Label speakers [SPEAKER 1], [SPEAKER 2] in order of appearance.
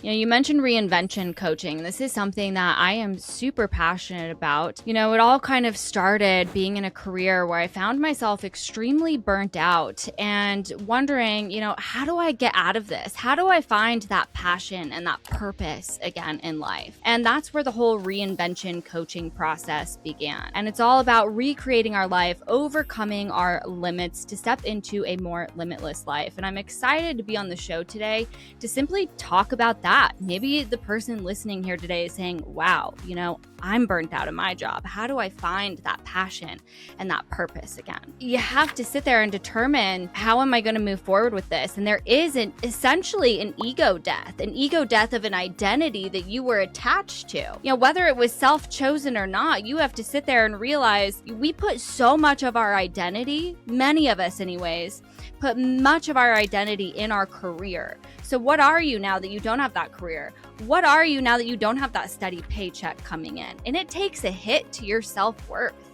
[SPEAKER 1] You mentioned reinvention coaching. This is something that I am super passionate about. It all kind of started being in a career where I found myself extremely burnt out and wondering, how do I get out of this? How do I find that passion and that purpose again in life? And that's where the whole reinvention coaching process began. And it's all about recreating our life, overcoming our limits to step into a more limitless life. And I'm excited to be on the show today to simply talk about that. Maybe the person listening here today is saying, wow, I'm burnt out of my job. How do I find that passion and that purpose again? You have to sit there and determine, how am I going to move forward with this? And there is essentially an ego death of an identity that you were attached to. Whether it was self-chosen or not, you have to sit there and realize we put so much of our identity, many of us anyways, put much of our identity in our career. So what are you now that you don't have that career? What are you now that you don't have that steady paycheck coming in? And it takes a hit to your self-worth.